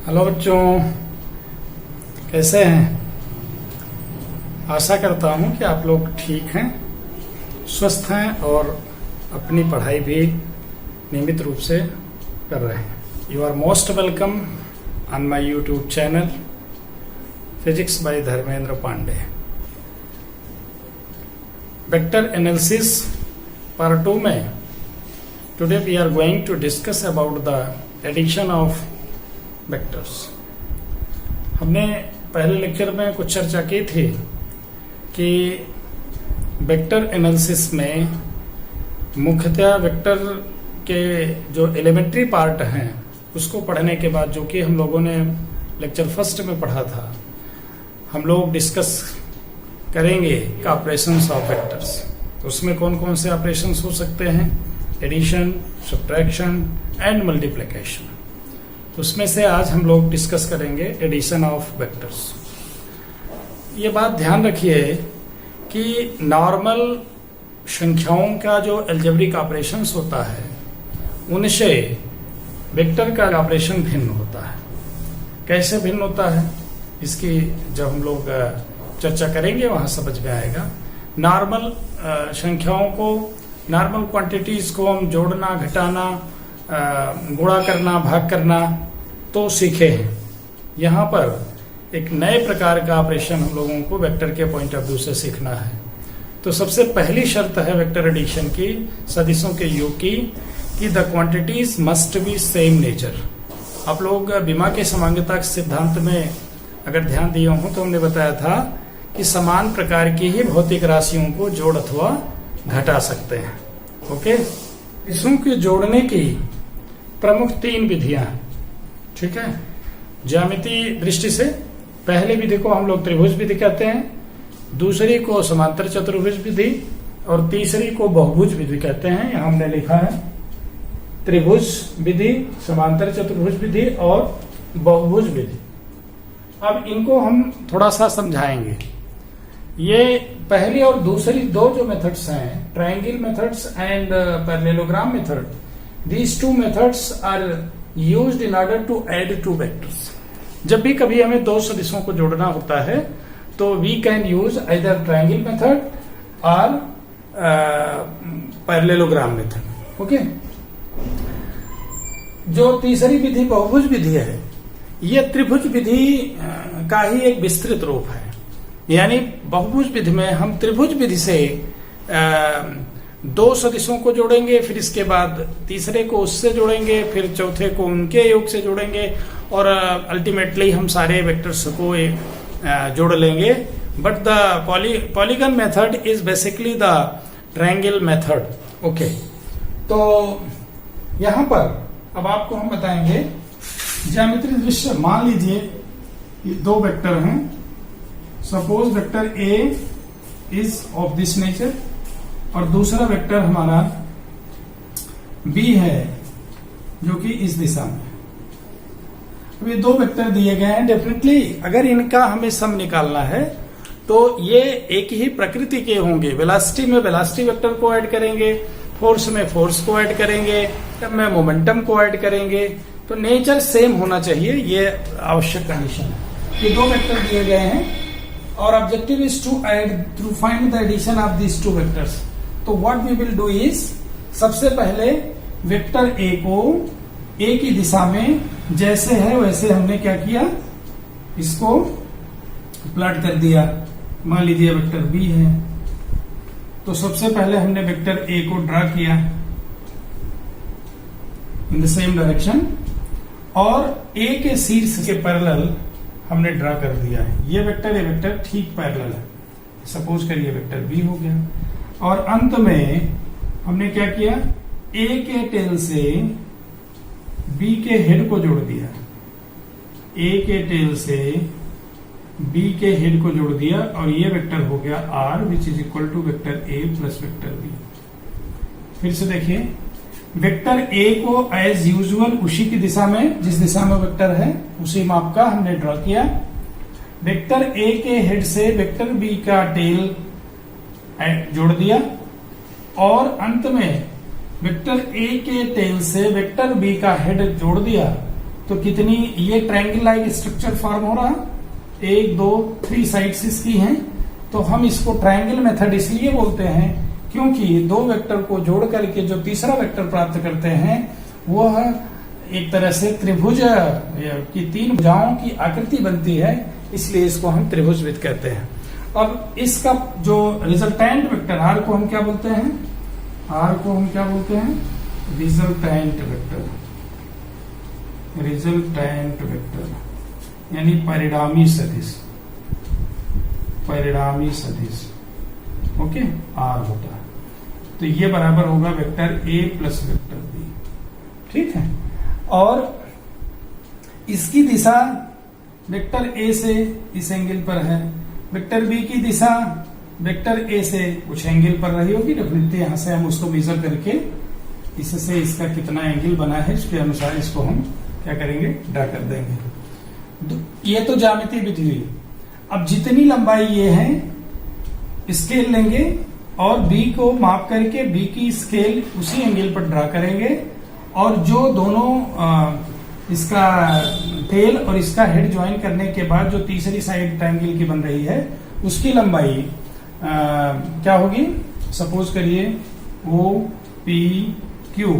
Hello बच्चों, कैसे हैं? आशा करता हूं कि आप लोग ठीक हैं, स्वस्थ हैं और अपनी पढ़ाई भी नियमित रूप से कर रहे हैं। You are most welcome on my YouTube channel physics by Dharmendra Pandey. Vector analysis part 2 में today we are going to discuss about the addition of vectors. हमने पहले लेक्चर में कुछ चर्चा की थी कि वेक्टर एनालिसिस में मुख्यतः वेक्टर के जो एलिमेंट्री पार्ट हैं उसको पढ़ने के बाद, जो कि हम लोगों ने लेक्चर फर्स्ट में पढ़ा था, हम लोग डिस्कस करेंगे ऑपरेशंस ऑफ वेक्टर्स। उसमें कौन कौन से ऑपरेशंस हो सकते हैं? Addition, subtraction and multiplication. उसमें से आज हम लोग डिस्कस करेंगे एडिशन ऑफ वेक्टर्स। ये बात ध्यान रखिए कि नॉर्मल संख्याओं का जो अलजेब्रिक ऑपरेशंस होता है उनसे वेक्टर का ऑपरेशन भिन्न होता है। कैसे भिन्न होता है इसकी जब हम लोग चर्चा करेंगे वहां समझ में आएगा। नॉर्मल संख्याओं को, नॉर्मल क्वांटिटीज को हम जोड़ना, घटाना, गुणा करना, भाग करना तो सीखे हैं। यहाँ पर एक नए प्रकार का ऑपरेशन हम लोगों को वेक्टर के पॉइंट ऑफ व्यू से सीखना है। तो सबसे पहली शर्त है वेक्टर एडिशन की, सदिशों के योग की, कि the quantities must be same nature. आप लोग बीमा के समांगता सिद्धांत में अगर ध्यान दिए हो तो हमने बताया था कि समान प्रकार की ही भौतिक राशियों को जोड़ अथवा घटा सकते हैं। ओके, इसों के जोड़ने की प्रमुख 3 विधियां हैं। ठीक है, ज्यामितीय दृष्टि से पहले विधि को हम लोग त्रिभुज विधि कहते हैं, दूसरी को समांतर चतुर्भुज विधि और तीसरी को बहुभुज विधि कहते हैं। यहां हमने लिखा है त्रिभुज विधि, समांतर चतुर्भुज विधि और बहुभुज विधि। अब इनको हम थोड़ा सा समझाएंगे। ये पहली और दूसरी दो जो मेथड्स हैं, triangle methods and parallelogram method, these 2 methods are used in order to add 2 vectors. जब भी कभी हमें दो सदिशों को जोड़ना होता है तो we can use either triangle method और पैरेललोग्राम मेथड। ओके, जो तीसरी विधि बहुभुज विधि है, यह त्रिभुज विधि का ही एक विस्तृत रूप है। यानी बहुभुज विधि में हम त्रिभुज विधि से 2 सदिशों को जोड़ेंगे, फिर इसके बाद तीसरे को उससे जोड़ेंगे, फिर चौथे को उनके योग से जोड़ेंगे और अल्टीमेटली हम सारे वेक्टर्स को जोड़ लेंगे। But the polygon method is basically the triangle method. Okay, तो यहां पर अब आपको हम बताएंगे ज्यामितीय दृश्य। मान लीजिए ये 2 वेक्टर हैं। Suppose vector A is of this nature और दूसरा वेक्टर हमारा बी है जो कि इस दिशा में। अब ये 2 वेक्टर दिए गए हैं। डेफिनेटली अगर इनका हमें सम निकालना है तो ये एक ही प्रकृति के होंगे। वेलोसिटी में वेलोसिटी वेक्टर को ऐड करेंगे, फोर्स में फोर्स को ऐड करेंगे, मोमेंटम में मोमेंटम को ऐड करेंगे। तो नेचर सेम होना चाहिए, ये आवश्यक कंडीशन है। ये 2 वेक्टर दिए गए हैं और objective is to add to find the addition of these 2 vectors. तो what we will do is, सबसे पहले वेक्टर ए को ए की दिशा में जैसे है वैसे हमने क्या किया, इसको प्लॉट कर दिया। मान लीजिए वेक्टर बी है तो सबसे पहले हमने वेक्टर ए को ड्रा किया इन द सेम डायरेक्शन और ए के शीर्ष के पैरेलल हमने ड्रा कर दिया है। ये वेक्टर ठीक पैरेलल है। सपोज करिए वेक्टर बी हो गया और अंत में हमने क्या किया, ए के टेल से बी के हेड को जोड़ दिया। ए के टेल से बी के हेड को जोड़ दिया और ये वेक्टर हो गया R which is equal to vector A plus vector B. फिर से देखिए, वेक्टर ए को एज यूजुअल उसी की दिशा में, जिस दिशा में वेक्टर है उसी माप का हमने ड्रॉ किया। वेक्टर ए के हेड से वेक्टर बी का टेल जोड़ दिया और अंत में वेक्टर ए के टेल से वेक्टर बी का हेड जोड़ दिया तो कितनी, ये ट्रायंगल लाइक स्ट्रक्चर फॉर्म हो रहा, 1 2 3 साइड्स इसकी हैं। तो हम इसको ट्रायंगल मेथड इसलिए बोलते हैं क्योंकि दो वेक्टर को जोड़ करके जो तीसरा वेक्टर प्राप्त करते हैं वह एक तरह से त्रिभुज की 3 भुजाओं की आकृति बनती है, इसलिए इसको हम त्रिभुजविद कहते हैं। अब इसका जो रिजल्टेंट वेक्टर आर को हम क्या बोलते हैं, आर को हम क्या बोलते हैं, रिजल्टेंट वेक्टर, रिजल्टेंट वेक्टर यानी परिणामी सदिश, परिणामी सदिश, ओके, आर होता है। तो ये बराबर होगा vector A plus vector B, ठीक है। और इसकी दिशा वेक्टर ए से इस एंगल पर है, वेक्टर बी की दिशा वेक्टर ए से कुछ एंगल पर रही होगी, डेफिनेटली यहां से हम उसको मेजर करके इससे इसका कितना एंगल बना है इसके अनुसार इसको हम क्या करेंगे, ड्रा कर देंगे। ये तो ज्यामितीय विधि हुई। अब जितनी लंबाई ये है स्केल लेंगे और बी को माप करके बी की स्केल उसी एंगल पर ड्रा करेंगे, और जो दोनों इसका टेल और इसका हेड ज्वाइन करने के बाद जो तीसरी साइड ट्रायंगल की बन रही है उसकी लंबाई क्या होगी, सपोज करिए ओ पी क्यू।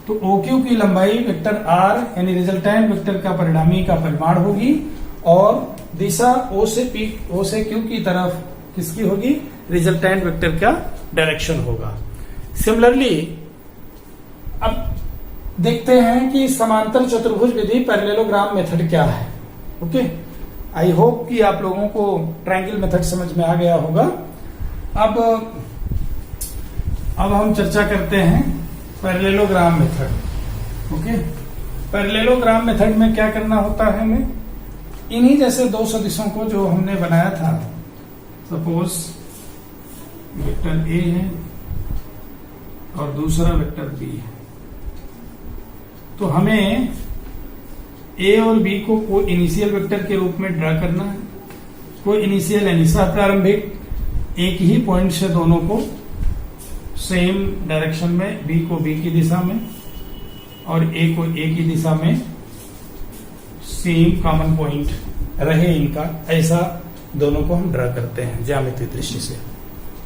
तो ओ क्यू की लंबाई वेक्टर आर यानी रिजल्टेंट वेक्टर का परिणामी का परिमाण होगी, और दिशा ओ से क्यू की तरफ किसकी होगी, रिजल्टेंट वेक्टर का डायरेक्शन होगा। सिमिलरली अब देखते हैं कि समांतर चतुर्भुज विधि पैरेललोग्राम मेथड क्या है। ओके, आई होप कि आप लोगों को ट्रायंगल मेथड समझ में आ गया होगा। अब हम चर्चा करते हैं parallelogram method. Okay, parallelogram method में क्या करना होता है, हमें इन्हीं जैसे दो सदिशों को जो हमने बनाया था, सपोज वेक्टर ए है और दूसरा वेक्टर बी है, तो हमें ए और बी को कोई इनिशियल वेक्टर के रूप में ड्रा करना है। कोई इनिशियल यानी सह प्रारंभिक, एक ही पॉइंट से दोनों को सेम डायरेक्शन में, बी को बी की दिशा में और ए को ए की दिशा में सेम कॉमन पॉइंट रहे इनका, ऐसा दोनों को हम ड्रा करते हैं ज्यामितीय दृष्टि से।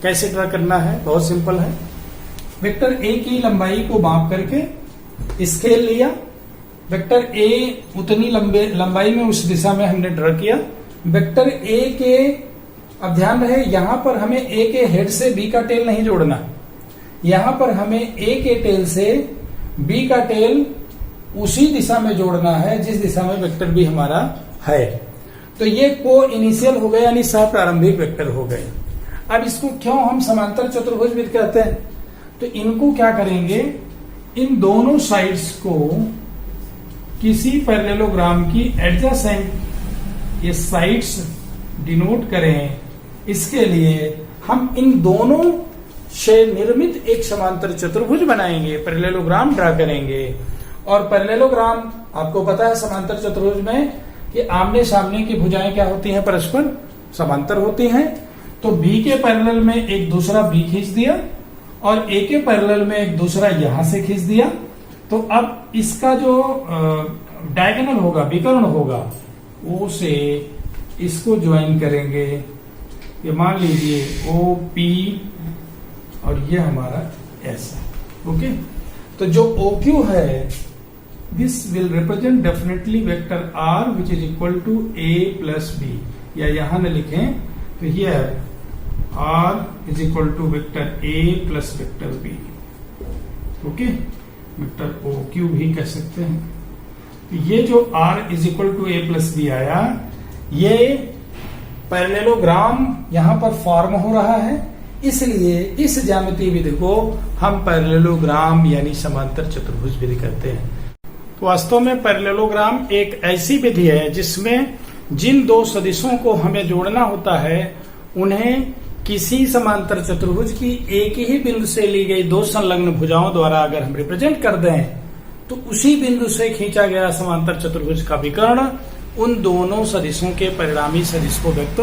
कैसे ड्रा करना है, बहुत सिंपल है। वेक्टर ए की लंबाई को माप करके स्केल लिया, वेक्टर ए उतनी लंबाई में उस दिशा में हमने ड्रा किया। वेक्टर ए के, अब ध्यान रहे यहां पर हमें ए के हेड से बी का टेल नहीं जोड़ना, यहां पर हमें ए के टेल से बी का टेल उसी दिशा में जोड़ना है जिस दिशा में वेक्टर बी हमारा है। तो ये को इनिशियल हो गए यानी सह प्रारंभिक वेक्टर हो गए। अब इसको क्यों हम समांतर चतुर्भुज विधि कहते हैं, तो इनको क्या करेंगे, इन दोनों साइड्स को किसी पैरेललोग्राम की एडजेसेंट ये साइड्स डिनोट करें, इसके लिए हम इन दोनों से निर्मित एक समांतर चतुर्भुज बनाएंगे, पैरेललोग्राम ड्रा करेंगे। और पैरेललोग्राम आपको पता है समांतर चतुर्भुज में कि आमने सामने की भुजाएं क्या होती हैं, परस्पर समांतर होती हैं। तो बी के पैरेलल में एक दूसरा बी खींच दिया और ए के पैरेलल में एक दूसरा यहां से खींच दिया। तो अब इसका जो डायगोनल होगा, विकर्ण होगा, ओ से इसको ज्वाइन करेंगे। ये मान लीजिए ओ पी और ये हमारा एस है। ओके, तो जो ओ क्यू है this will represent definitely vector R which is equal to A plus B, या यहां न लिखें तो here R is equal to vector A plus vector B. Okay, vector O Q भी कह सकते हैं। तो ये जो R is equal to A plus B आया, ये पैरेललोग्राम यहां पर फॉर्म हो रहा है, इसलिए इस ज्यामितीय विधि को हम पैरेललोग्राम यानी समांतर चतुर्भुज विधि कहते हैं। तो वास्तव में पैरेललोग्राम एक ऐसी विधि है जिसमें जिन दो सदिशों को हमें जोड़ना होता है उन्हें किसी समांतर चतुर्भुज की एक ही बिंदु से ली गई दो संलग्न भुजाओं द्वारा अगर हम रिप्रेजेंट कर दें तो उसी बिंदु से खींचा गया समांतर चतुर्भुज का विकर्ण उन दोनों सदिशों के परिणामी सदिश को व्यक्त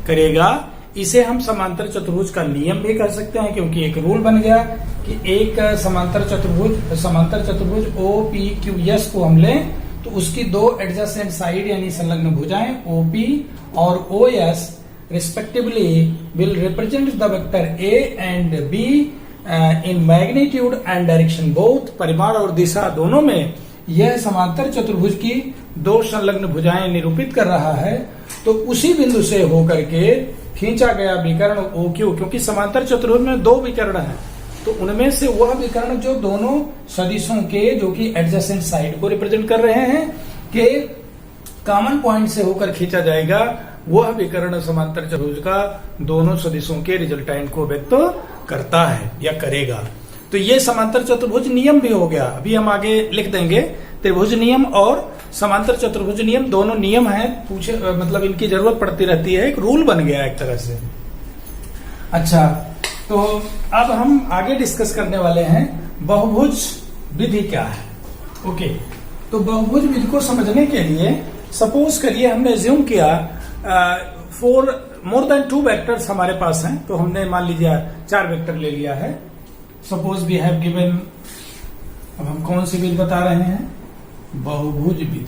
करेगा। इसे हम समांतर चतुर्भुज का नियम भी कर सकते हैं, क्योंकि एक रूल बन गया कि एक समांतर चतुर्भुज ओ पी क्यू एस को हम लें तो उसकी दो एडजेसेंट साइड यानी संलग्न भुजाएं OP और OS respectively will represent the vector A and B in magnitude and direction both, परिमाण और दिशा दोनों में यह समांतर चतुर्भुज की दो संलग्न भुजाएं निरूपित कर रहा है। तो उसी बिंदु से होकर के खींचा गया विकर्ण OQ, क्योंकि समांतर चतुर्भुज में दो विकर्ण हैं, तो उनमें से वह विकर्ण जो दोनों सदिशों के जो कि एडजेसेंट साइड को रिप्रेजेंट कर रहे हैं के कॉमन पॉइंट से होकर खींचा जाएगा, वह विकर्ण समांतर चतुर्भुज का दोनों सदिशों के रिजल्टेंट को व्यक्त करता है या करेगा। तो ये समांतर चतुर्भुज नियम भी हो गया, अभी हम आगे लिख देंगे। त्रिभुज नियम और समांतर चतुर्भुज नियम दोनों नियम हैं, पूछे मतलब इनकी जरूरत पड़ती रहती है, एक रूल बन गया एक तरह से। अच्छा, तो अब हम आगे डिस्कस करने वाले हैं बहुभुज विधि क्या है। ओके, तो बहुभुज विधि को समझने के लिए सपोज करिए हमने एज्यूम किया मोर देन 2 वेक्टर्स हमारे पास हैं, तो हमने मान लीजिए 4 वेक्टर ले लिया है। सपोज वी हैव गिवन, अब हम कौन सी विधि बता रहे हैं? बहुभुज विधि।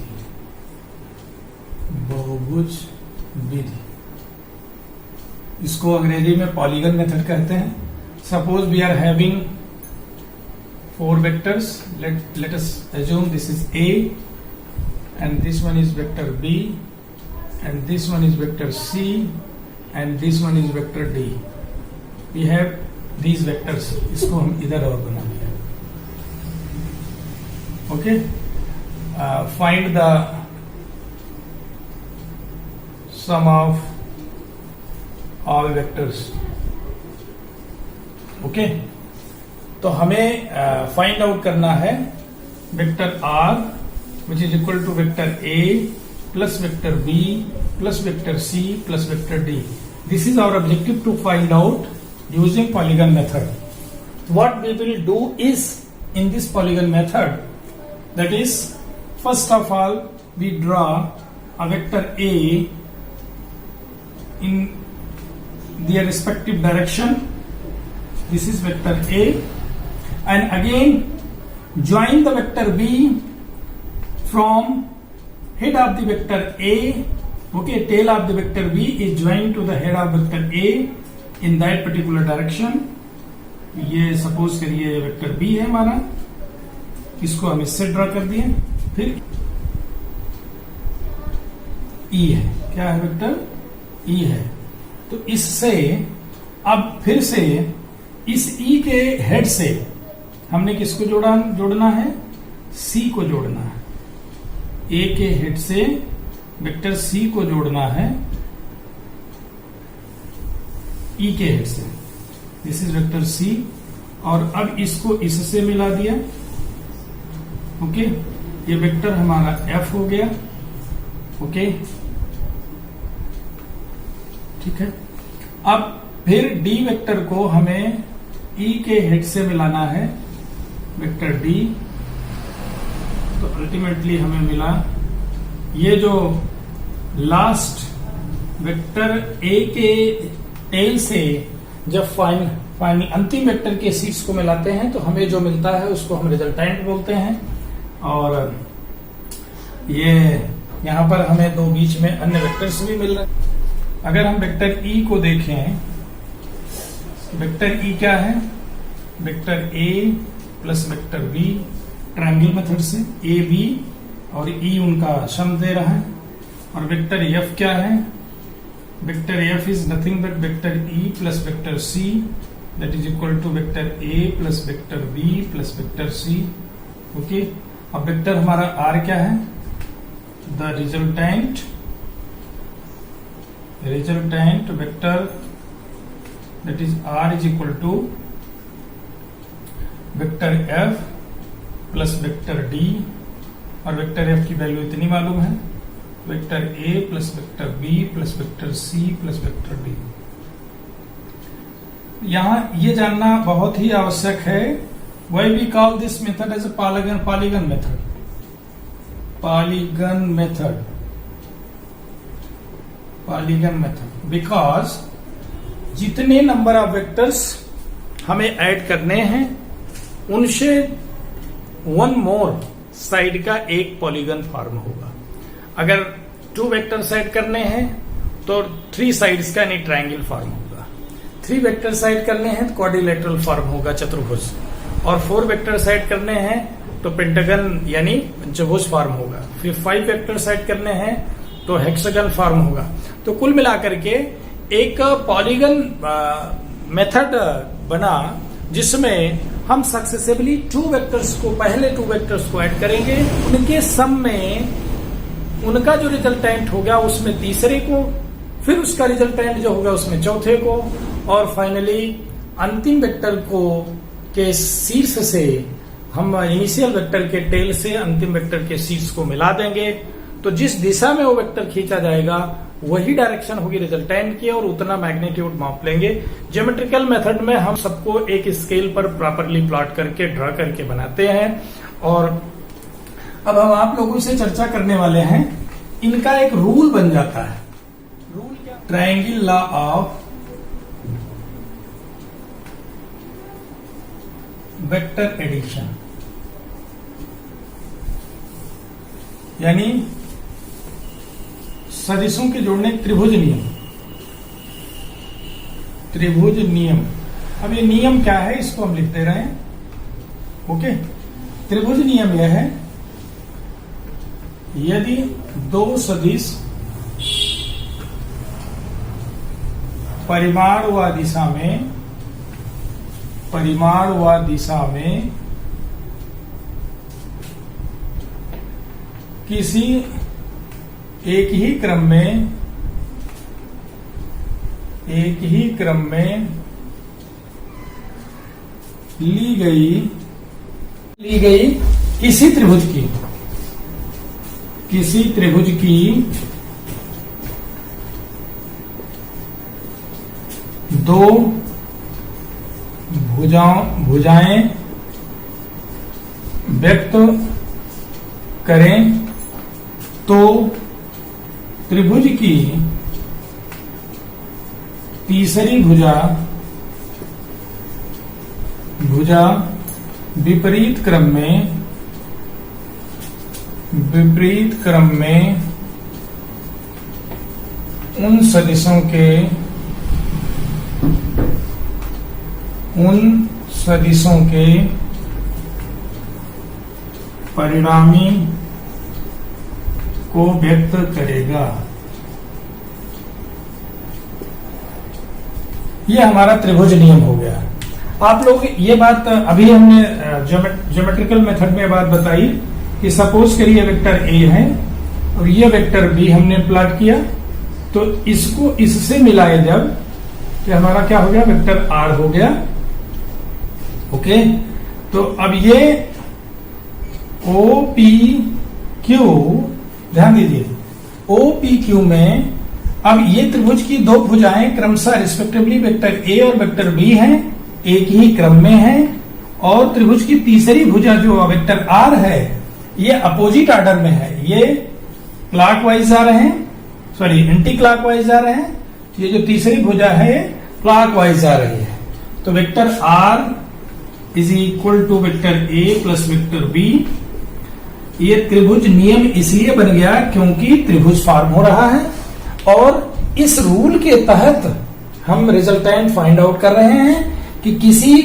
बहुभुज विधि, इसको अंग्रेजी में पॉलीगन मेथड कहते हैं। Suppose we are having 4 vectors, let us assume this is A and this one is vector B and this one is vector C and this one is vector D. We have these vectors, इसको हम इधर और बना दिया। Okay, find the sum of all vectors. Okay, तो हमें find out करना है vector R which is equal to vector A plus vector B plus vector C plus vector D. This is our objective to find out using polygon method. What we will do is in this polygon method, that is, first of all we draw a vector A in their respective direction. This is vector A, and again join the vector B from head of the vector A. Okay, tail of the vector B is joined to the head of vector A in that particular direction. ये suppose करिए vector B है हमारा, इसको हम इससे draw कर दिए। फिर E है, क्या है? वेक्टर E है। तो इससे अब फिर से इस E के हेड से हमने किसको जोड़ना है? C को जोड़ना है। A के हेड से वेक्टर C को जोड़ना है E के हेड से। दिस इज वेक्टर C, और अब इसको इससे मिला दिया। ओके, ये वेक्टर हमारा F हो गया। ओके, ठीक है। अब फिर D वेक्टर को हमें E के हेड से मिलाना है वेक्टर D। तो अल्टीमेटली हमें मिला ये जो लास्ट वेक्टर A के टेल से जब अंतिम वेक्टर के सीट्स को मिलाते हैं तो हमें जो मिलता है उसको हम रिजल्टेंट बोलते हैं। और ये यहां पर हमें दो बीच में अन्य वेक्टर्स भी मिल रहे हैं। अगर हम वेक्टर E को देखें, वेक्टर E क्या है? Vector A plus vector B, triangle method से A B और E उनका सम दे रहा है। और वेक्टर F क्या है? Vector F is nothing but vector E plus vector C, that is equal to vector A plus vector B plus vector C। Okay, अब vector हमारा R क्या है? The resultant vector that is R is equal to vector F plus vector D, और vector F की value इतनी मालूम है, vector A plus vector B plus vector C plus vector D। यहां ये जानना बहुत ही आवश्यक है, why we call this method as a polygon method. Polygon method because जितने नंबर ऑफ वेक्टर्स हमें ऐड करने हैं उनसे वन मोर साइड का एक पॉलीगन फॉर्म होगा। अगर 2 वेक्टर साइड करने हैं तो 3 साइड्स का यानी ट्रायंगल फॉर्म होगा। 3 वेक्टर साइड करने हैं तो क्वाड्रिलेटरल फॉर्म होगा, चतुर्भुज। और 4 वेक्टर साइड करने हैं तो पेंटागन यानी पंचभुज फॉर्म होगा। फिर 5 वेक्टर साइड करने हैं तो हेक्सागन फॉर्म होगा। तो कुल मिलाकर के एक पॉलीगन मेथड बना जिसमें हम सक्सेसिवली 2 वेक्टर्स को, पहले 2 वेक्टर्स को ऐड करेंगे, उनके सम में उनका जो रिजल्टेंट होगा उसमें तीसरे को, फिर उसका रिजल्टेंट जो होगा उसमें चौथे को, और फाइनली अंतिम वेक्टर को के शीर्ष से हम इनिशियल वेक्टर के टेल से अंतिम वेक्टर के शीर्ष को मिला देंगे। तो जिस दिशा में वो वेक्टर खींचा जाएगा वही डायरेक्शन होगी रिजल्टेंट की, और उतना मैग्नीट्यूड माप लेंगे। ज्योमेट्रिकल मेथड में हम सबको एक स्केल पर प्रॉपरली प्लॉट करके, ड्रा करके बनाते हैं। और अब हम आप लोगों से चर्चा करने वाले हैं, इनका एक रूल बन जाता है। रूल क्या? Triangle law of vector addition, यानी सदिशों के जोड़ने त्रिभुज नियम। त्रिभुज नियम, अब ये नियम क्या है इसको हम लिखते रहे। ओके, त्रिभुज नियम यह है, यदि 2 सदिश परिमाण व दिशा में किसी एक ही क्रम में ली गई किसी त्रिभुज की दो भुजाएं व्यक्त करें तो त्रिभुज की तीसरी भुजा विपरीत क्रम में उन सदिशों के परिणामी को व्यक्त करेगा। ये हमारा त्रिभुज नियम हो गया। आप लोग ये बात अभी हमने ज्योमेट्रिकल मेथड में बात बताई कि सपोज करिए वेक्टर ए है और ये वेक्टर बी हमने प्लॉट किया, तो इसको इससे मिलाए जब, तो हमारा क्या हो गया? वेक्टर आर हो गया। ओके, तो अब ये ओ पी क्यू, ध्यान दीजिए, ओ पी क्यू में अब ये त्रिभुज की 2 भुजाएं क्रमशः रिस्पेक्टिवली वेक्टर ए और वेक्टर बी हैं, एक ही क्रम में है, और त्रिभुज की तीसरी भुजा जो वेक्टर आर है ये अपोजिट ऑर्डर में है। ये क्लॉकवाइज जा रहे हैं, सॉरी एंटी क्लॉकवाइज जा रहे हैं। ये जो तीसरी भुजा है क्लॉकवाइज जा रही है। तो vector R is equal to vector A plus vector B. ये त्रिभुज नियम इसलिए बन गया क्योंकि त्रिभुज फॉर्म हो रहा है, और इस रूल के तहत हम रिजल्टेंट फाइंड आउट कर रहे हैं कि किसी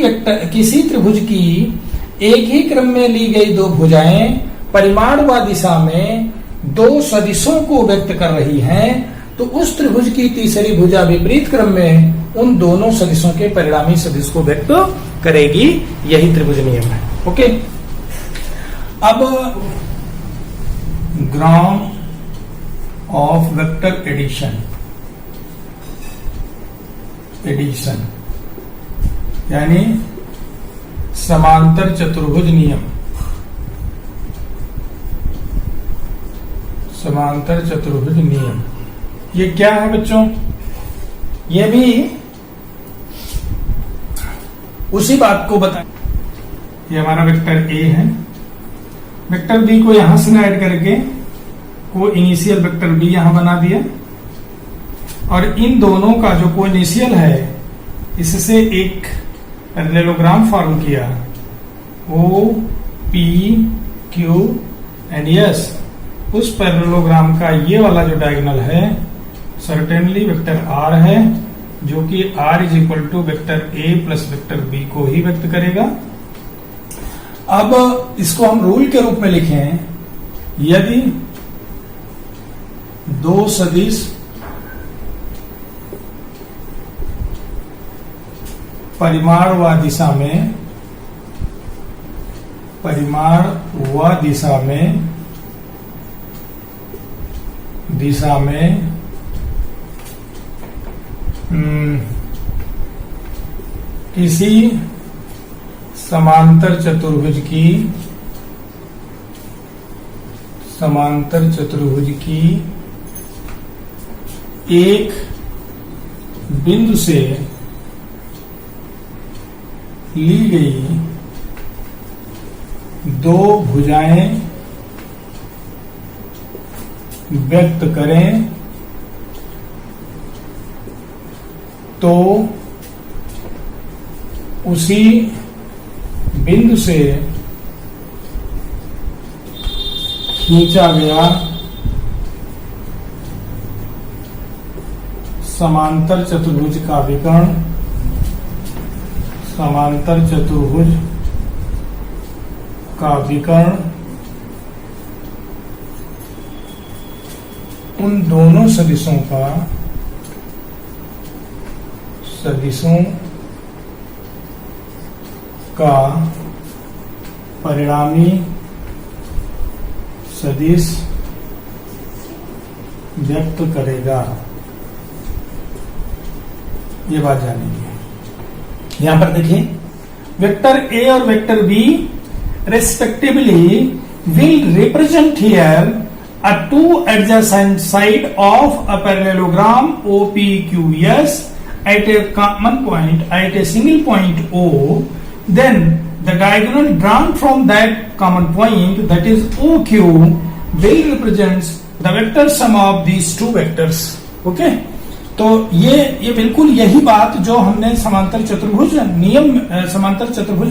त्रिभुज की एक ही क्रम में ली गई 2 भुजाएं परिमाण व दिशा में 2 सदिशों को व्यक्त कर रही हैं, तो उस त्रिभुज की तीसरी भुजा विपरीत क्रम में उन दोनों सदिशों के परिणामी सदिश को व्यक्त करेगी। यही त्रिभुज नियम है। ओके, अब ग्राम ऑफ वेक्टर एडिशन यानी समांतर चतुर्भुज नियम। समांतर चतुर्भुज नियम ये क्या है बच्चों? ये भी उसी बात को बता। ये हमारा वेक्टर ए है, वेक्टर बी को यहां से ऐड करके को इनिशियल वेक्टर बी यहां बना दिया, और इन दोनों का जो को इनिशियल है इससे एक पैरेललोग्राम फॉर्म किया, O P Q and yes उस पैरेललोग्राम का ये वाला जो डायगोनल है सर्टेनली वेक्टर R है, जो कि R is equal to vector A plus vector B को ही व्यक्त करेगा। अब इसको हम रूल के रूप में लिखें, यदि दो सदिश परिमाण व दिशा में किसी समांतर चतुर्भुज की एक बिंदु से ली गई दो भुजाएं व्यक्त करें तो उसी बिंदु से खींचा गया समांतर चतुर्भुज का विकर्ण उन दोनों सदिशों का परिणामी सदिश व्यक्त करेगा। ये बात जानेंगे। यहां पर देखिए, वेक्टर ए और vector B respectively will represent here a two adjacent side of a parallelogram OPQS at a common point at a single point O. Then the diagonal drawn from that common point, that is OQ, will represent the vector sum of these two vectors. Okay? तो ये बिल्कुल यही बात जो हमने समांतर चतुर्भुज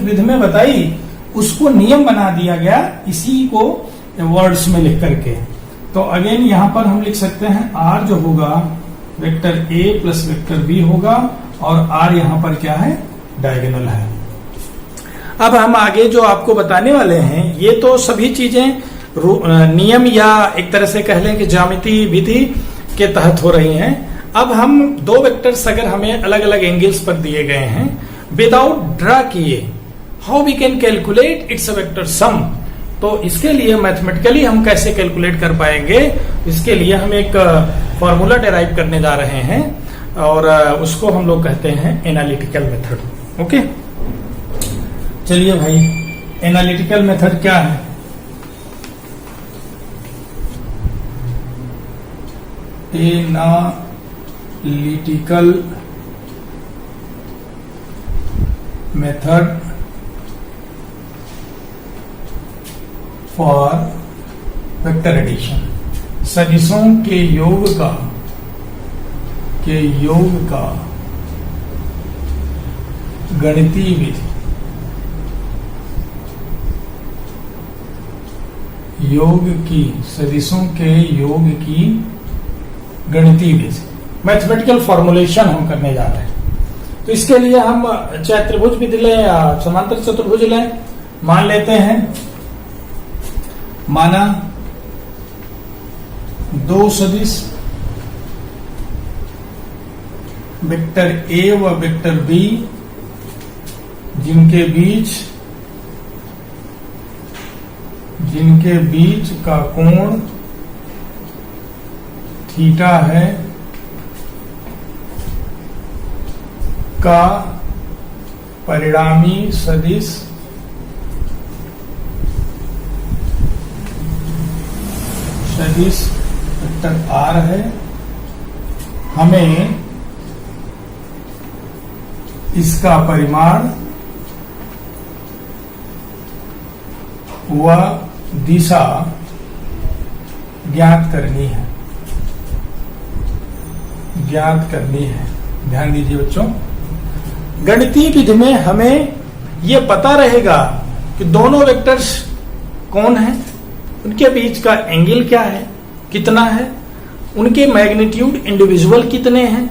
विधि में बताई, उसको नियम बना दिया गया इसी को वर्ड्स में लिख करके। तो अगेन यहां पर हम लिख सकते हैं R जो होगा vector A plus vector B होगा, और R यहां पर क्या है, डायगोनल है। अब हम आगे जो आपको बताने वाले हैं, ये तो सभी चीजें नियम या एक तरह से कह लें कि ज्यामितीय विधि के तहत हो रही हैं। अब हम दो वेक्टर्स अगर हमें अलग अलग एंगल्स पर दिए गए हैं, विदाउट ड्रा किए, how we can calculate its a vector sum. तो इसके लिए मैथमेटिकली हम कैसे कैलकुलेट कर पाएंगे, इसके लिए हम एक फॉर्मूला डेराइव करने जा रहे हैं, और उसको हम लोग कहते हैं एनालिटिकल मेथड। ओके, चलिए भाई, एनालिटिकल मेथड क्या है? Analytical method for vector addition, सदिशों के योग का गणितीय विधि, सदिशों के योग की गणितीय विधि, मैथमेटिकल फॉर्मुलेशन हम करने जा रहे हैं। तो इसके लिए हम चाहे त्रिभुज विधि लें या समांतर चतुर्भुज लें, मान लेते हैं, माना दो सदिश वेक्टर ए व वेक्टर बी जिनके बीच का कोण थीटा है का परिणामी सदिश वेक्टर R है। हमें इसका परिमाण व दिशा ज्ञात करनी है। ध्यान दीजिए बच्चों, गणितीय विधि में हमें यह पता रहेगा कि दोनों वेक्टर्स कौन है, उनके बीच का एंगल क्या है, कितना है, उनके मैग्नीट्यूड इंडिविजुअल कितने हैं,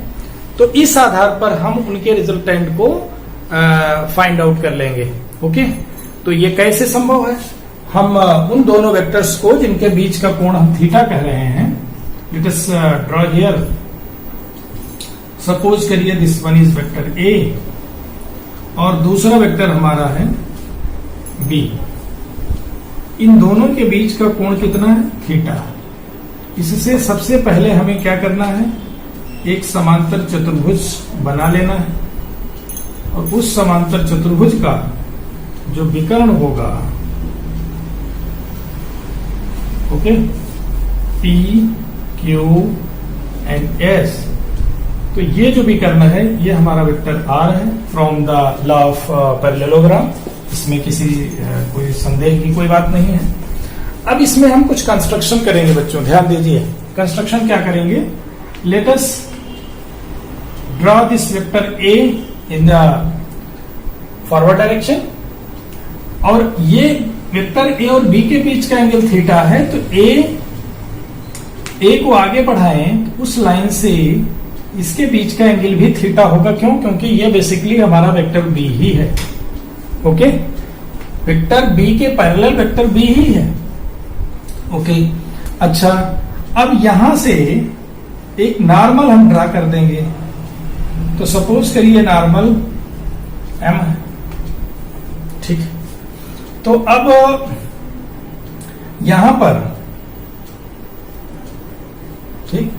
तो इस आधार पर हम उनके रिजल्टेंट को फाइंड आउट कर लेंगे। ओके, तो ये कैसे संभव है, हम उन दोनों वेक्टर्स को जिनके बीच का कोण हम थीटा कह रहे हैं, let us draw here, suppose करिए this one is vector A और दूसरा वेक्टर हमारा है बी। इन दोनों के बीच का कोण कितना है, थीटा। इससे सबसे पहले हमें क्या करना है, एक समांतर चतुर्भुज बना लेना है और उस समांतर चतुर्भुज का जो विकर्ण होगा, okay, P Q and S, तो ये जो विकर्ण है ये हमारा वेक्टर आर है from the law of parallelogram. इसमें किसी कोई संदेह की कोई बात नहीं है। अब इसमें हम कुछ कंस्ट्रक्शन करेंगे बच्चों, ध्यान दीजिए। कंस्ट्रक्शन क्या करेंगे, late us draw this vector A in the forward direction, और ये वेक्टर ए और बी के बीच का एंगल थीटा है, तो ए को आगे बढ़ाएं तो उस लाइन से इसके बीच का एंगल भी थीटा होगा। क्यों, क्योंकि ये बेसिकली हमारा वेक्टर बी ही है। ओके, वेक्टर बी के पैरेलल वेक्टर बी ही है। ओके, अच्छा, अब यहां से एक नॉर्मल हम ड्रा कर देंगे, तो सपोज करिए नॉर्मल एम है, ठीक। तो अब यहां पर, ठीक,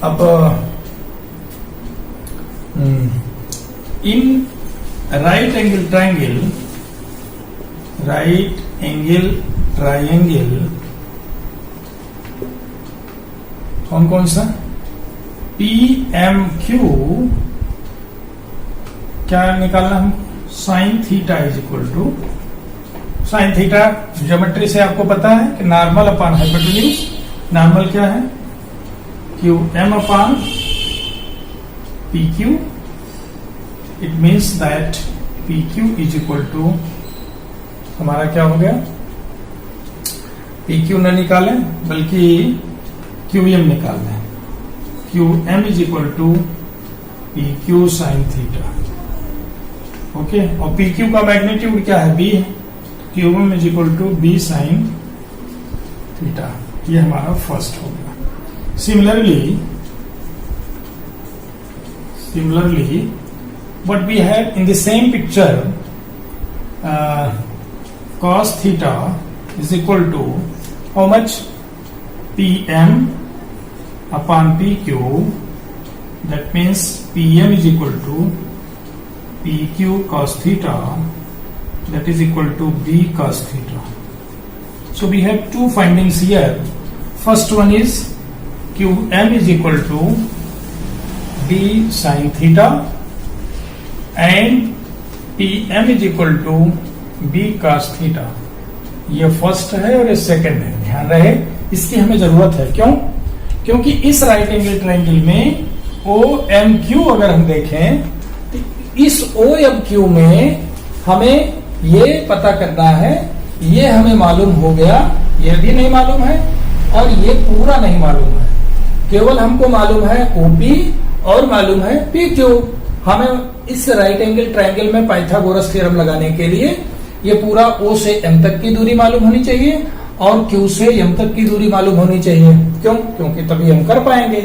अब इन राइट एंगल ट्राइंगल कौन कौन सा, पी एम क्यू, क्या निकालना हम, sine theta is equal to, sine theta geometry से आपको पता है कि नॉर्मल अपॉन हाइपोटेन्यूज, नॉर्मल क्या है, Q M upon P Q. It means that P Q is equal to, हमारा क्या हो गया, पी क्यू न निकालें बल्कि क्यू एम निकाल दें, Q M is equal to P Q sine theta. Okay, और पी क्यू का मैग्नीट्यूड क्या है, बी है, Q M is equal to B sine theta. ये हमारा फर्स्ट हो गया। Similarly, what we have in the same picture, cos theta is equal to how much, Pm upon PQ. That means Pm is equal to PQ cos theta, that is equal to B cos theta. So we have two findings here. First one is Qm is equal to B sin theta and Pm is equal to B cos theta. ये first है और ये second है, ध्यान रहे, इसकी हमें जरूरत है। क्यों, क्योंकि इस राइट एंगल ट्रायंगल में ओ एम क्यू अगर हम देखें तो इस ओ एम क्यू में हमें ये पता करना है, ये हमें मालूम हो गया, ये भी नहीं मालूम है और ये पूरा नहीं मालूम है, केवल हमको मालूम है ओपी और मालूम है पी क्यू। हमें इस राइट एंगल ट्रायंगल में पाइथागोरस थ्योरम लगाने के लिए ये पूरा ओ से एम तक की दूरी मालूम होनी चाहिए और क्यू से एम तक की दूरी मालूम होनी चाहिए। क्यों, क्योंकि तभी हम कर पाएंगे।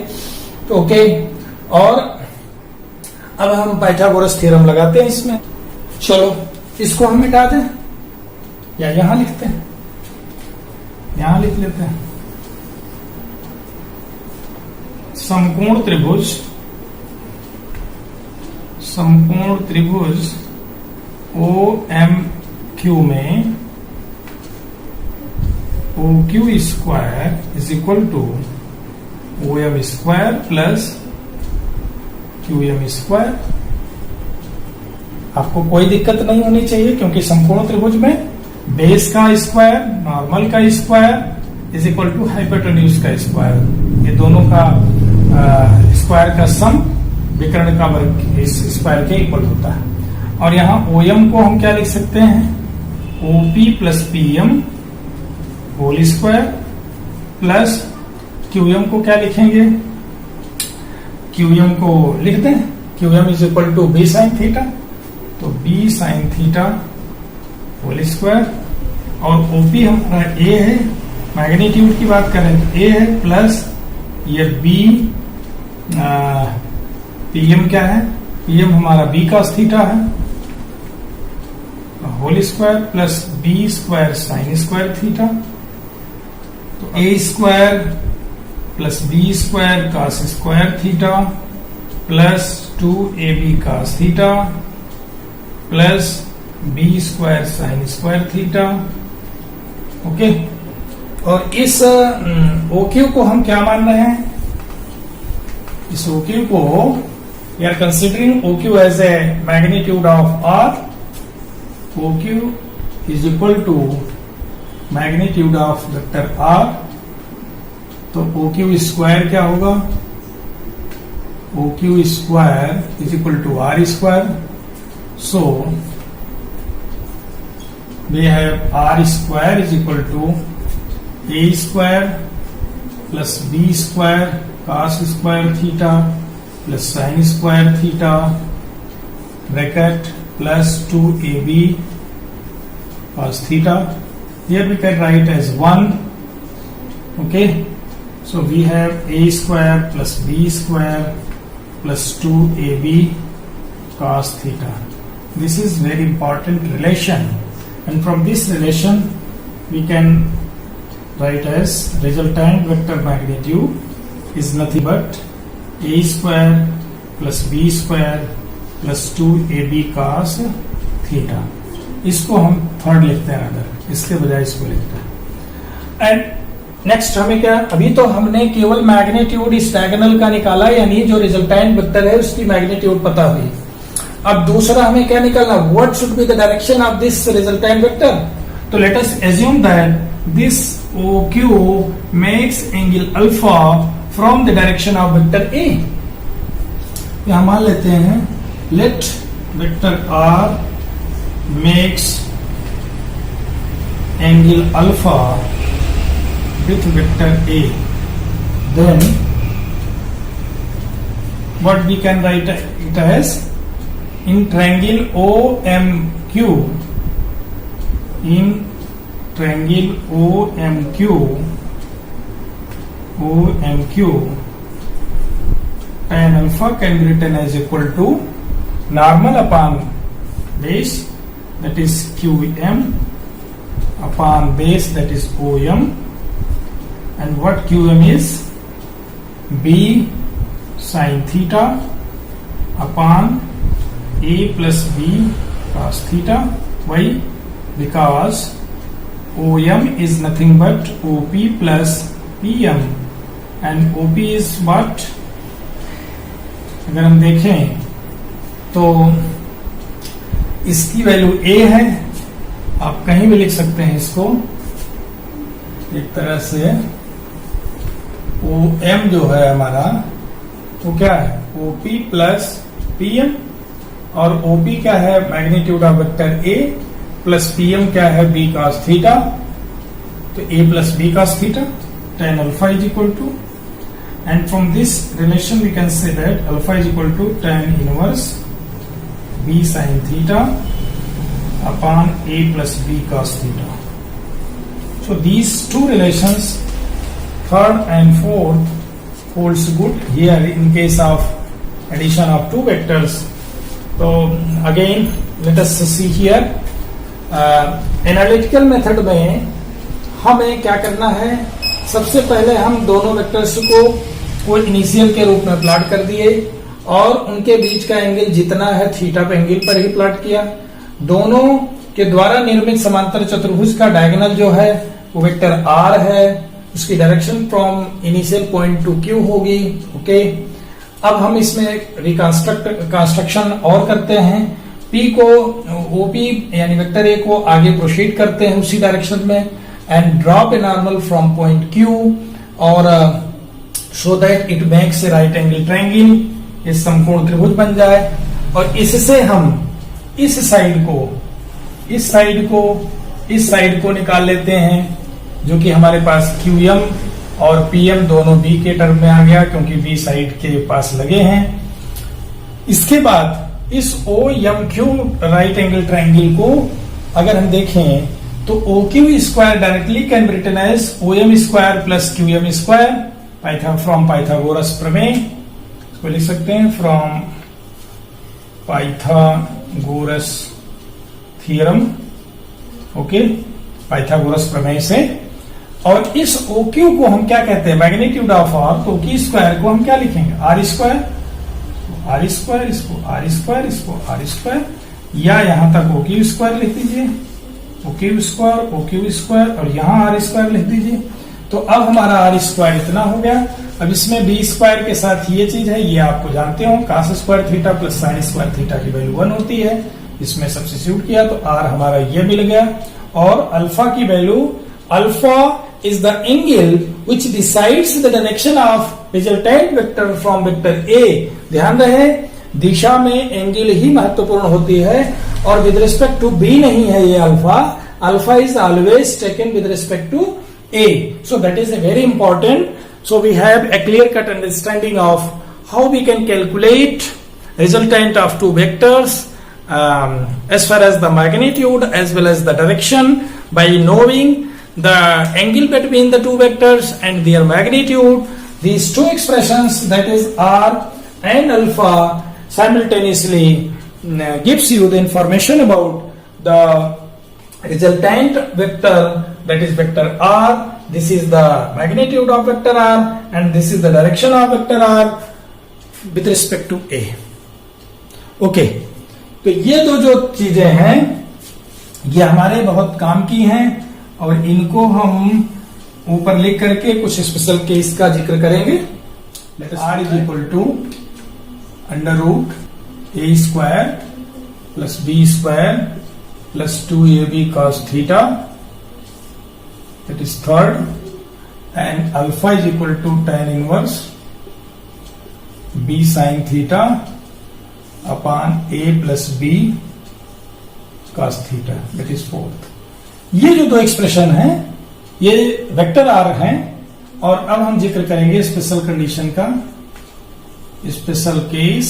तो ओके, और अब हम पाइथागोरस थ्योरम लगाते हैं इसमें। चलो इसको हम मिटा दें या यहां लिखते हैं, यहां लिख लेते हैं। समकोण त्रिभुज ओ एम क्यू में O Q square is equal to O M square plus Q M square. आपको कोई दिक्कत नहीं होनी चाहिए क्योंकि समकोण त्रिभुज में बेस का स्क्वायर, नॉर्मल का square is equal to hypotenuse का स्क्वायर। ये दोनों का स्क्वायर का सम विकर्ण का वर्ग इस स्क्वायर के इक्वल होता है। और यहाँ OM को हम क्या लिख सकते हैं, OP plus PM whole square plus QM को क्या लिखेंगे, QM को लिख दें, QM is equal to B sine theta, तो B sine theta whole square, और OP हमारा A है, मैग्नीट्यूड की बात करें तो A है, प्लस ये B PM क्या है, PM हमारा B cos थीटा है whole square plus B square sine square theta, तो A square plus B square cos square theta plus 2AB cos theta plus B square sine square theta. Okay, और इस OQ को हम क्या मान रहे हैं, इस OQ को we are considering OQ as a magnitude of R. OQ is equal to magnitude of vector R. तो OQ स्क्वायर क्या होगा, OQ square is equal to R square, so we have R square is equal to A square plus B square cos square theta plus sin square theta bracket plus 2AB cos theta. Here we can write as 1. Okay, so we have A square plus B square plus 2AB cos theta. This is very important relation, and from this relation we can write as resultant vector magnitude is nothing but A square plus B square plus 2AB cos theta. इसको हम third लिखते हैं, अगर इसके बजाय इसको लिखते हैं। एंड नेक्स्ट हमें क्या, अभी तो हमने केवल मैग्नीट्यूड इस डायगोनल का निकाला, यानी जो रिजल्टेंट वेक्टर है उसकी मैग्नीट्यूड पता हुई। अब दूसरा हमें क्या निकालना, what should be the direction of this resultant vector. तो let us assume that this OQ makes angle alpha from the direction of vector A। यहां मान लेते हैं let vector R makes angle alpha with vector A, then what we can write it as, in triangle OMQ, in triangle OMQ tan alpha can be written as equal to normal upon base, that is QM, upon base, that is OM, and what QM is, B sin theta upon A plus B cos theta. Why? Because OM is nothing but OP plus PM, and OP is what, अगर हम देखें तो इसकी value A है, आप कहीं भी लिख सकते हैं इसको एक तरह से। OM जो है हमारा वो क्या है, OP प्लस PM, और OP क्या है, magnitude of vector A, plus PM क्या है, B cos थीटा, तो A plus B cos theta tan alpha is equal to, and from this relation we can say that alpha is equal to tan inverse B sin theta upon A plus B cos theta. So these two relations, third and fourth, holds good here in case of addition of two vectors. So again let us see here, analytical method में हमें क्या करना है, सबसे पहले हम दोनों vectors को इनिशियल के रूप में प्लॉट कर दिए और उनके बीच का एंगल जितना है थीटा पे एंगल पर ही प्लॉट किया। दोनों के द्वारा निर्मित समांतर चतुर्भुज का डायगोनल जो है वो वेक्टर R है, उसकी direction from initial point two Q होगी। ओके, अब हम इसमें कंस्ट्रक्शन और करते हैं। P को OP यानी वेक्टर A को आगे प्रोसीड करते हैं उसी डायरेक्शन में, and drop a normal from point Q, और so that it makes a right angle triangle, इस समकोण त्रिभुज बन जाए। और इससे हम इस साइड को इस साइड को निकाल लेते हैं, जो कि हमारे पास QM और PM दोनों B के टर्म में आ गया, क्योंकि B साइड के पास लगे हैं। इसके बाद इस OMQ राइट एंगल ट्रायंगल को अगर हम देखें तो OQ square directly can be written as OM square plus QM square from Pythagoras प्रमेय। इसको लिख सकते हैं from Pythagoras theorem, okay, Pythagoras प्रमेय से। और इस OQ को हम क्या कहते हैं, मैग्नीट्यूड ऑफ R, तो OQ स्क्वायर को हम क्या लिखेंगे, R स्क्वायर, R स्क्वायर, इसको R स्क्वायर, इसको R स्क्वायर, या यहां तक OQ स्क्वायर लिख दीजिए, OQ स्क्वायर, OQ स्क्वायर, और यहां R स्क्वायर लिख दीजिए। तो अब हमारा R स्क्वायर इतना हो गया। अब इसमें B स्क्वायर के साथ ये चीज है, ये आपको जानते हो, cos square theta plus sin square theta की वैल्यू 1 होती है। इसमें सब्स्टिट्यूट किया तो R हमारा ये मिल गया। और अल्फा की value, alpha is the angle which decides the direction of resultant vector from vector A। ध्यान रहे, दिशा में एंगल ही महत्वपूर्ण होती है और विद रिस्पेक्ट टू B नहीं है ये alpha. Alpha is always taken with respect to A, so that is a very important. So we have a clear cut understanding of how we can calculate resultant of two vectors as far as the magnitude as well as the direction by knowing the angle between the two vectors and their magnitude. These two expressions, that is R and alpha, simultaneously gives you the information about the resultant vector, that is vector R. This is the magnitude of vector R and this is the direction of vector R with respect to A. Okay, तो ये दो जो चीजें हैं ये हमारे बहुत काम की हैं और इनको हम ऊपर लिख करके कुछ स्पेशल केस का जिक्र करेंगे। R is equal to under root A square plus B square plus 2AB cos theta, that is third, and alpha is equal to tan inverse B sin theta upon A plus B cos theta, that is fourth। ये जो दो expression हैं ये vector are हैं। और अब हम जिक्र करेंगे स्पेशल कंडीशन का, स्पेशल केस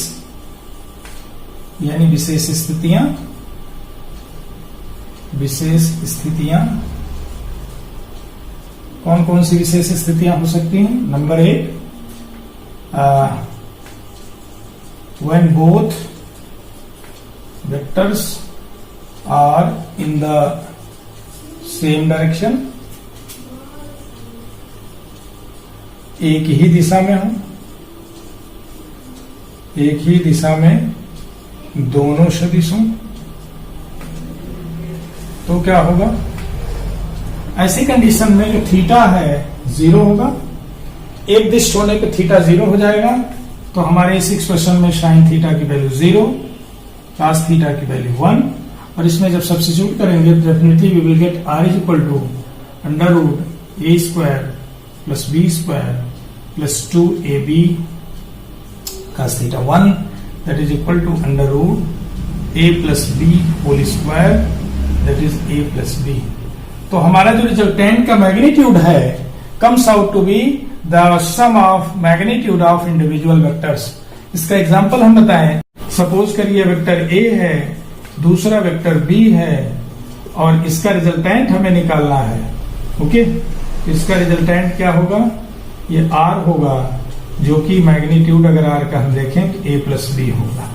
यानी विशेष स्थितियां। विशेष स्थितियां कौन कौन सी विशेष स्थितियां हो सकती हैं? Number 1, when both vectors are in the same direction, एक ही दिशा में हो, एक ही दिशा में दोनों सदिश हों, तो क्या होगा? ऐसी कंडीशन में जो थीटा है 0 होगा, एक दिश होने पे थीटा 0 हो जाएगा। तो हमारे इस एक्सप्रेशन में साइन थीटा की वैल्यू 0, cos थीटा की वैल्यू 1, और इसमें जब सब्स्टिट्यूट करेंगे तो definitely we will get R is equal to under root A square plus B square plus 2AB cos theta 1, that is equal to under root A plus B whole square, that is A plus B। तो हमारा जो resultant का magnitude है comes out to be the sum of magnitude of individual vectors. इसका example हम बताएं, suppose करिए vector A है, दूसरा वेक्टर B है और इसका रिजल्टेंट हमें निकालना है। ओके, इसका रिजल्टेंट क्या होगा? ये R होगा, जो कि मैग्नीट्यूड अगर R का हम देखें तो A प्लस B होगा।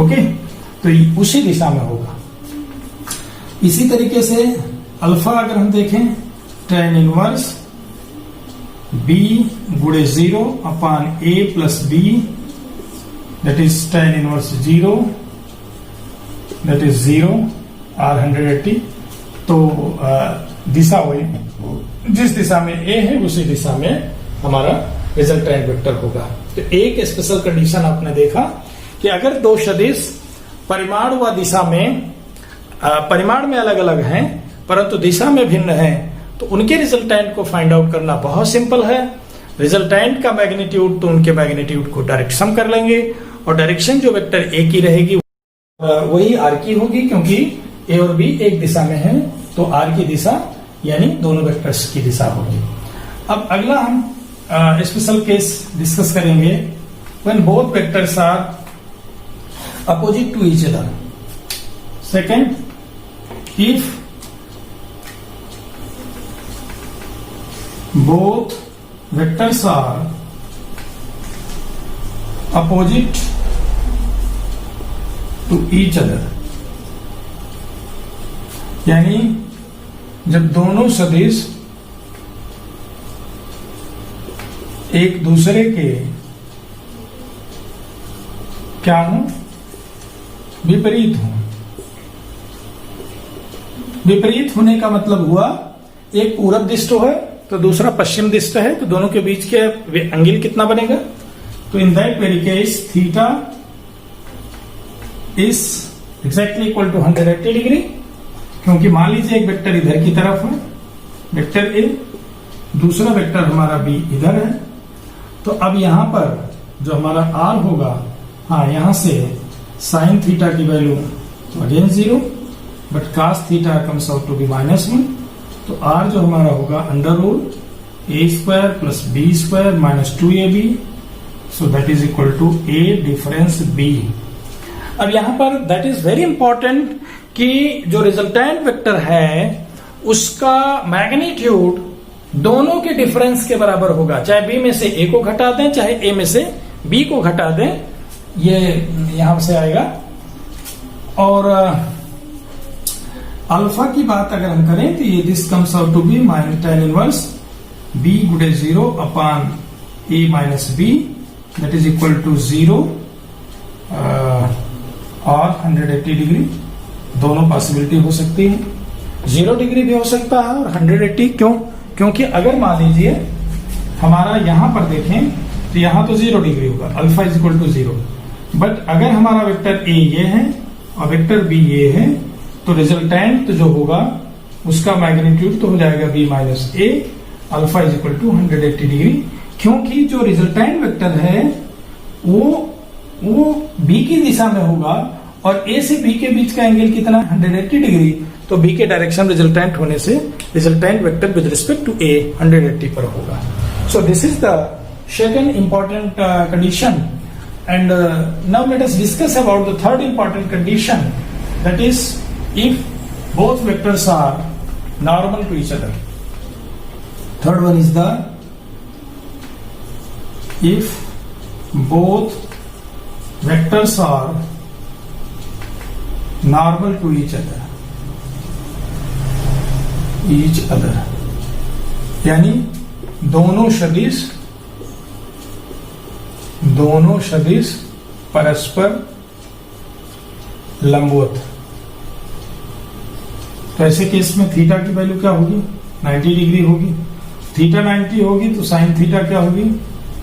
ओके, तो ये उसी दिशा में होगा। इसी तरीके से अल्फा अगर हम देखें, tan इनवर्स B गुणे 0 upon A plus B, that is tan inverse 0, that is 0 R 180। तो दिशा वही, जिस दिशा में A है उसी दिशा में हमारा रिजल्टेंट वेक्टर होगा। तो एक स्पेशल कंडीशन आपने देखा कि अगर दो सदिश परिमाण व दिशा में, परिमाण में अलग अलग हैं परंतु दिशा में भिन्न हैं, तो उनके रिजल्टेंट को फाइंड आउट करना बहुत सिंपल है। रिजल्टेंट का मैग्नीट्यूड तो उनके मैग्नीट्यूड को डायरेक्ट सम कर लेंगे और डायरेक्शन जो वेक्टर ए की रहेगी वही आर की होगी, क्योंकि ए और बी एक दिशा में है तो आर की दिशा यानी दोनों वेक्टर्स की दिशा होगी। अब अगला हम स्पेशल केस डिस्कस करेंगे when both vectors are opposite to each other. Second, if both vectors are opposite to each other, यानी जब दोनों सदिश एक दूसरे के क्या हो, विपरीत हो। विपरीत होने का मतलब हुआ एक पूरब दिष्ट है तो दूसरा पश्चिम दिष्ट है, तो दोनों के बीच के एंगल कितना बनेगा? तो in that very case theta is exactly equal to 180 degree, क्योंकि मान लीजिए एक वेक्टर इधर की तरफ है, वेक्टर ए, दूसरा वेक्टर हमारा बी इधर है। तो अब यहां पर जो हमारा आर होगा, हाँ यहां से साइन थीटा की वैल्यू तो again 0, but cos theta comes out to be -1। तो आर जो हमारा होगा under root A square plus B square minus 2ab, so that is equal to A difference B. अब यहां पर दैट इज वेरी इंपॉर्टेंट कि जो रिजल्टेंट वेक्टर है उसका मैग्नीट्यूड दोनों के डिफरेंस के बराबर होगा, चाहे बी में से ए को घटा दें चाहे ए में से बी को घटा दें, ये यहां से आएगा। और अल्फा की बात अगर हम करें तो ये this comes out to be tan inverse b गुणे 0 upon a minus b, that is equal to 0 और 180 डिग्री। दोनों पॉसिबिलिटी हो सकती है, 0 डिग्री भी हो सकता है और 180। क्यों? क्योंकि अगर मान लीजिए हमारा यहां पर देखें तो यहां तो 0 डिग्री होगा, alpha is equal to 0, but अगर हमारा वेक्टर ए ये है और वेक्टर बी ये है तो रिजल्टेंट जो होगा उसका मैग्नीट्यूड तो हो जाएगा b minus A, alpha is equal to 180 degree, क्योंकि जो रिजल्टेंट वेक्टर है वो b की दिशा में होगा और a से b के बीच का एंगल कितना 180 डिग्री। तो b के डायरेक्शन रिजल्टेंट होने से resultant vector with respect to a 180 पर होगा। So this is the second important condition, and now let us discuss about the third important condition, that is if both vectors are normal to each other. Third one is the if both vectors are normal to each other, यानी दोनों सदिश परस्पर लंबवत। तो ऐसे case में theta की value क्या होगी? 90 डिग्री होगी। थीटा 90 होगी तो साइन थीटा क्या होगी?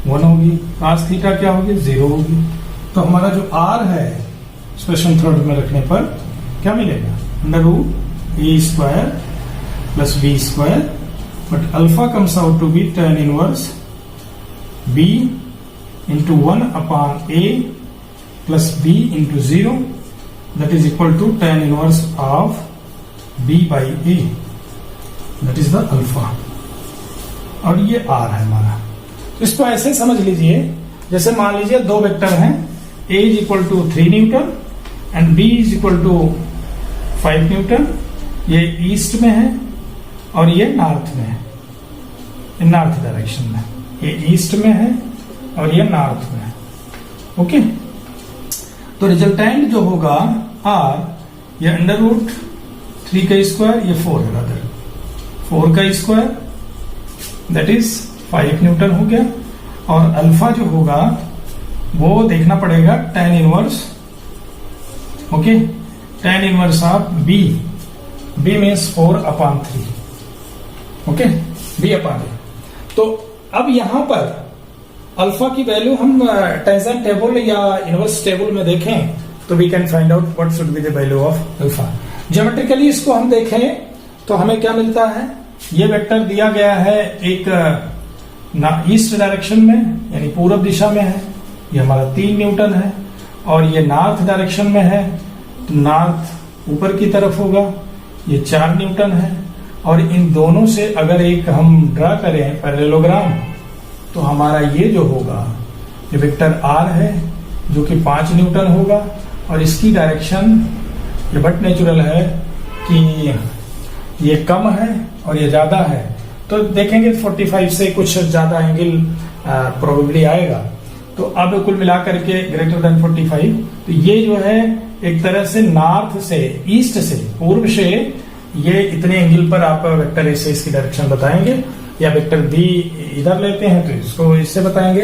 1 होगी। कास थीटा क्या होगी? 0 होगी। तो हमारा जो आर है स्पेशल थर्ड में रखने पर क्या मिलेगा? Under root A square plus B square, but alpha comes out to be tan inverse B into 1 upon A plus B into 0, that is equal to tan inverse of b by a, that is the alpha, और ये r है हमारा। तो इसको ऐसे समझ लीजिए जैसे मान लीजिए दो वेक्टर हैं, a is equal to 3 newton and b is equal to 5 newton. ये ईस्ट में है और ये नॉर्थ में है, नॉर्थ डायरेक्शन में। ये ईस्ट में है और ये नॉर्थ में है। ओके, तो रिजल्टेंट जो होगा r, ये अंडर रूट 3 का स्क्वायर, ये 4 है ब्रदर, 4 का स्क्वायर दैट इज 5 न्यूटन हो गया। और अल्फा जो होगा वो देखना पड़ेगा tan inverse, okay, tan inverse of b, b means 4 upon 3, okay, b upon a। तो अब यहां पर अल्फा की वैल्यू हम टेंजेंट टेबल या इनवर्स टेबल में देखें तो we can find out what should be the value of alpha. Geometrically इसको हम देखें तो हमें क्या मिलता है? ये वेक्टर दिया गया है एक ईस्ट डायरेक्शन में यानी पूर्व दिशा में है, ये हमारा 3 न्यूटन है, और ये नॉर्थ डायरेक्शन में है तो नॉर्थ ऊपर की तरफ होगा, ये 4 न्यूटन है, और इन दोनों से अगर एक हम ड्रा करें पैरेललोग्राम, तो हमारा ये जो होगा, ये वेक्टर r है जो कि 5 न्यूटन होगा, और इसकी डायरेक्शन ये बट नेचुरल है कि ये कम है और ये ज्यादा है, तो देखेंगे 45 से कुछ ज्यादा एंगल प्रोबेबली आएगा। तो अब कुल मिलाकर के ग्रेटर देन 45, तो ये जो है एक तरह से नॉर्थ से, ईस्ट से, पूर्व से ये इतने एंगल पर आप वेक्टर ए से इसकी डायरेक्शन बताएंगे, या वेक्टर बी इधर लेते हैं तो इसको इससे बताएंगे।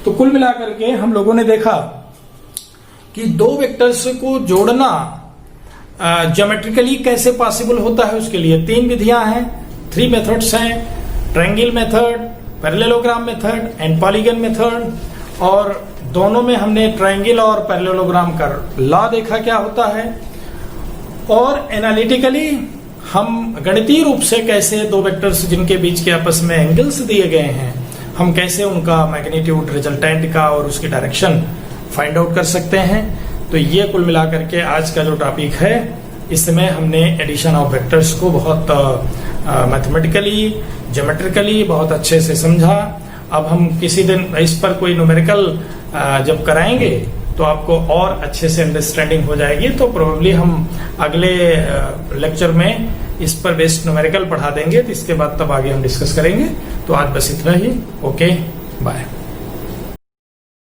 तो कुल मिलाकर के हम लोगों ने देखा कि दो वेक्टर्स को जोड़ना ज्योमेट्रिकली कैसे पॉसिबल होता है, उसके लिए 3 विधियां हैं, 3 मेथड्स हैं, triangle method, parallelogram method and polygon method. और दोनों में हमने ट्रायंगल और पैरेललोग्राम का लॉ देखा क्या होता है, और एनालिटिकली हम गणितीय रूप से कैसे दो वेक्टर्स जिनके बीच के आपस में एंगल्स दिए गए हैं, हम कैसे उनका मैग्नीट्यूड रिजल्टेंट का और उसकी डायरेक्शन फाइंड आउट कर सकते हैं। तो ये कुल मिलाकर के आज का जो टॉपिक है, इसमें हमने एडिशन ऑफ वेक्टर्स को बहुत मैथमेटिकली, ज्योमेट्रिकली बहुत अच्छे से समझा। अब हम किसी दिन इस पर कोई न्यूमेरिकल जब कराएंगे तो आपको और अच्छे से अंडरस्टैंडिंग हो जाएगी। तो प्रोबेबली हम अगले लेक्चर में इस पर बेस्ड न्यूमेरिकल पढ़ा देंगे, तो इसके बाद तब आगे हम डिस्कस करेंगे। तो आज बस इतना ही। Okay, bye.